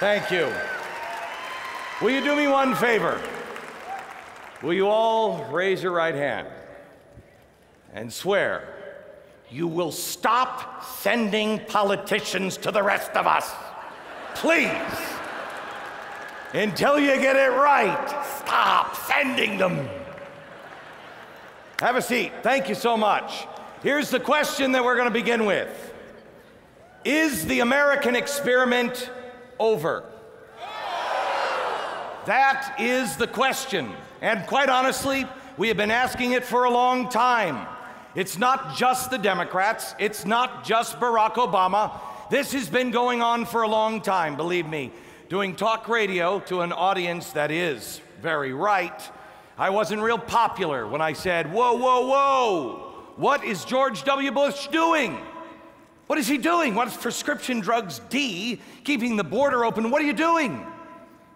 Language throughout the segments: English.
Thank you. Will you do me one favor? Will you all raise your right hand and swear you will stop sending politicians to the rest of us? Please. Until you get it right, stop sending them. Have a seat. Thank you so much. Here's the question that we're going to begin with. Is the American experiment over? That is the question. And quite honestly, we have been asking it for a long time. It's not just the Democrats. It's not just Barack Obama. This has been going on for a long time, believe me. Doing talk radio to an audience that is very right, I wasn't real popular when I said, whoa, whoa, whoa, what is George W. Bush doing? What is he doing? What is prescription drugs D, keeping the border open? What are you doing?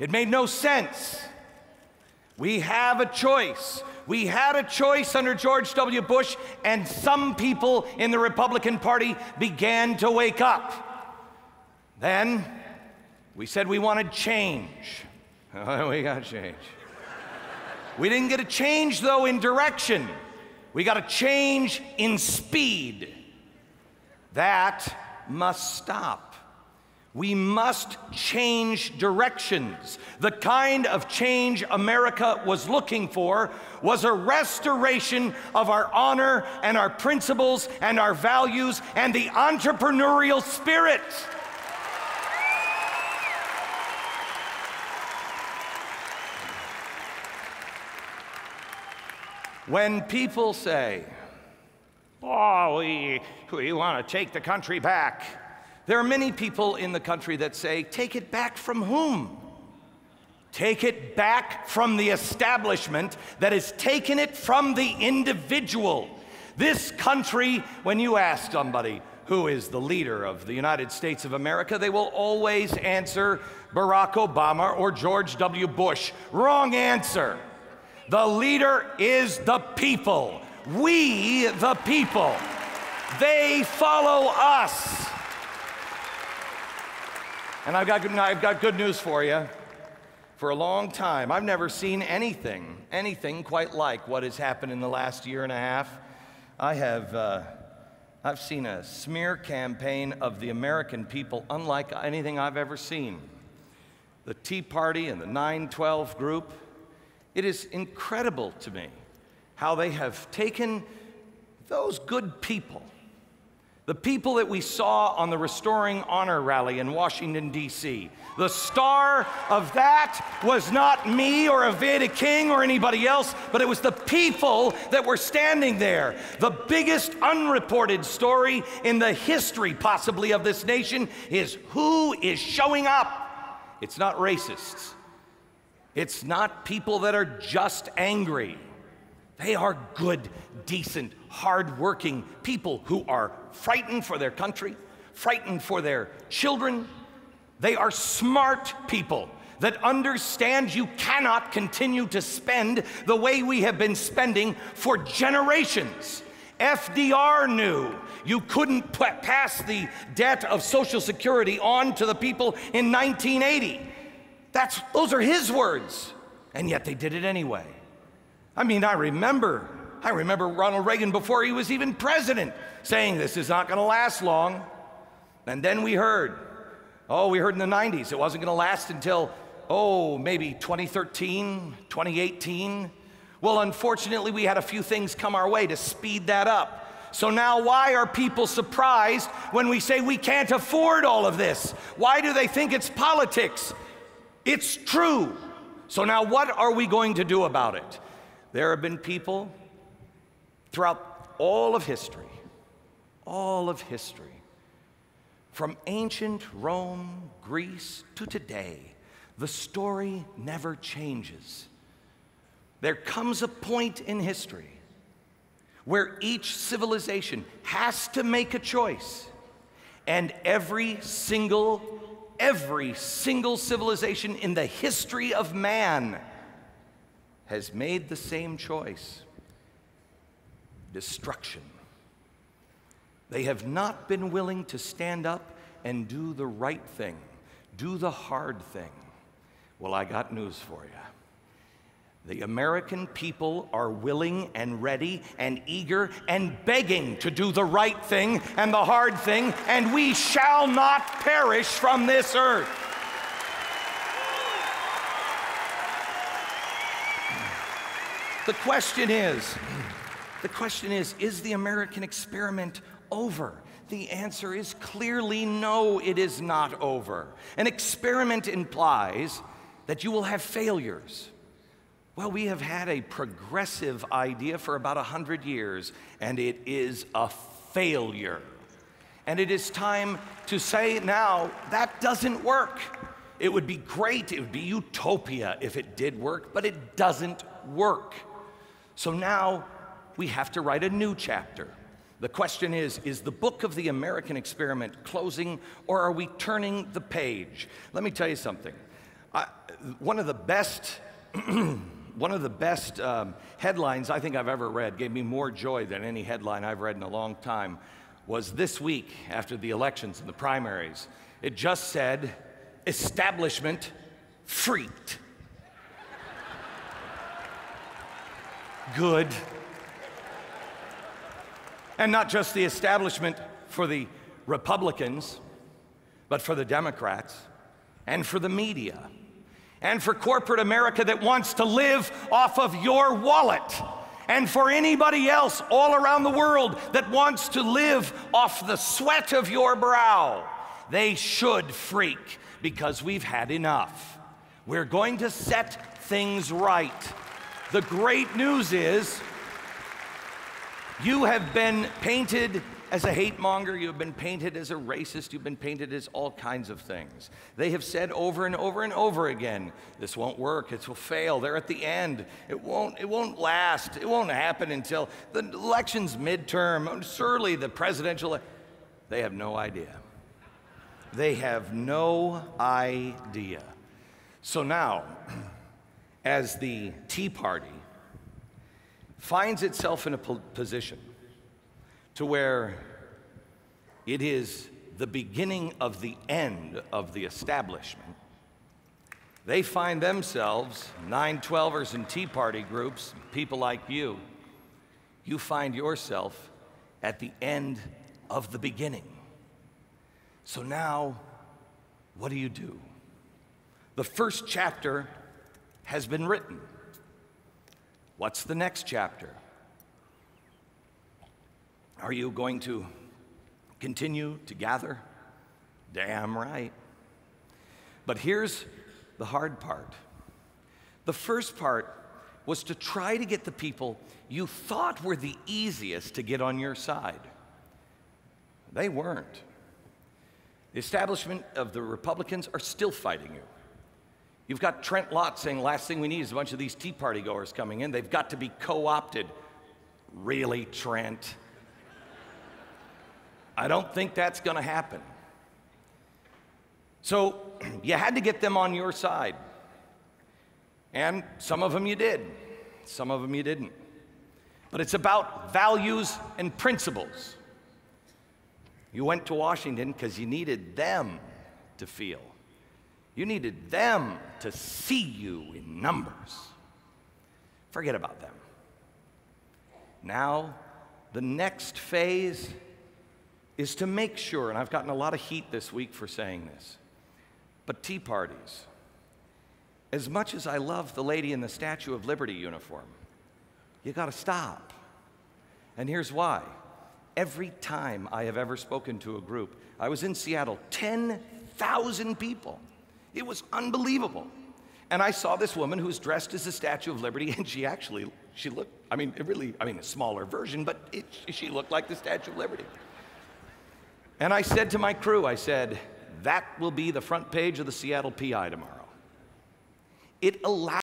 It made no sense. We have a choice. We had a choice under George W. Bush, and some people in the Republican Party began to wake up. Then we said we wanted change. Oh, we got change. We didn't get a change, though, in direction. We got a change in speed. That must stop. We must change directions. The kind of change America was looking for was a restoration of our honor and our principles and our values and the entrepreneurial spirit. When people say, oh, we want to take the country back, there are many people in the country that say, take it back from whom? Take it back from the establishment that has taken it from the individual. This country, when you ask somebody who is the leader of the United States of America, they will always answer Barack Obama or George W. Bush. Wrong answer. The leader is the people. We, the people. They follow us. And I've got good news for you. For a long time, I've never seen anything quite like what has happened in the last year and a half. I've seen a smear campaign of the American people unlike anything I've ever seen. The Tea Party and the 9/12 group, it is incredible to me how they have taken those good people, the people that we saw on the Restoring Honor rally in Washington, D.C. The star of that was not me or Aveda King or anybody else, but it was the people that were standing there. The biggest unreported story in the history, possibly, of this nation is who is showing up. It's not racists. It's not people that are just angry. They are good, decent, hard-working people who are frightened for their country, frightened for their children. They are smart people that understand you cannot continue to spend the way we have been spending for generations. FDR knew you couldn't pass the debt of Social Security on to the people in 1980. Those are his words, and yet they did it anyway. I mean, I remember Ronald Reagan, before he was even president, saying this is not going to last long. And then we heard in the 90s it wasn't going to last until, maybe 2013, 2018. Well, unfortunately, we had a few things come our way to speed that up. So now why are people surprised when we say we can't afford all of this? Why do they think it's politics? It's true. So now what are we going to do about it? There have been people throughout all of history, from ancient Rome, Greece, to today, the story never changes. There comes a point in history where each civilization has to make a choice, and every single civilization in the history of man has made the same choice: destruction. They have not been willing to stand up and do the right thing, Do the hard thing. Well, I got news for you. The American people are willing and ready and eager and begging to do the right thing and the hard thing, and we shall not perish from this earth. The question is the American experiment over? The answer is clearly no, it is not over. An experiment implies that you will have failures. Well, we have had a progressive idea for about 100 years, and it is a failure. And it is time to say now, that doesn't work. It would be great, it would be utopia if it did work, but it doesn't work. So now we have to write a new chapter. The question is the book of the American experiment closing, or are we turning the page? Let me tell you something. One of the best headlines I think I've ever read, gave me more joy than any headline I've read in a long time, was this week after the elections and the primaries. It just said, establishment freaked. Good. And not just the establishment for the Republicans, but for the Democrats and for the media and for corporate America that wants to live off of your wallet, and for anybody else all around the world that wants to live off the sweat of your brow. They should freak, because we've had enough. We're going to set things right. The great news is you have been painted as a hate monger, you have been painted as a racist, you've been painted as all kinds of things. They have said over and over and over again, this won't work, it will fail, they're at the end, it won't last, it won't happen until the election's midterm, surely the presidential. They have no idea. They have no idea. So now, as the Tea Party finds itself in a position to where it is the beginning of the end of the establishment, they find themselves, 9/12ers and Tea Party groups, people like you find yourself at the end of the beginning. So now, what do you do? The first chapter has been written. What's the next chapter? Are you going to continue to gather? Damn right. But here's the hard part. The first part was to try to get the people you thought were the easiest to get on your side. They weren't. The establishment of the Republicans are still fighting you. You've got Trent Lott saying, last thing we need is a bunch of these Tea Party goers coming in. They've got to be co-opted. Really, Trent? I don't think that's going to happen. So you had to get them on your side. And some of them you did. Some of them you didn't. But it's about values and principles. You went to Washington because you needed them to feel. You needed them to see you in numbers. Forget about them. Now, the next phase is to make sure, and I've gotten a lot of heat this week for saying this, but Tea Parties, as much as I love the lady in the Statue of Liberty uniform, you gotta stop. And here's why. Every time I have ever spoken to a group, I was in Seattle, 10,000 people. It was unbelievable. And I saw this woman who was dressed as the Statue of Liberty, and she looked, a smaller version, but she looked like the Statue of Liberty. And I said to my crew, I said, that will be the front page of the Seattle PI tomorrow. It allowed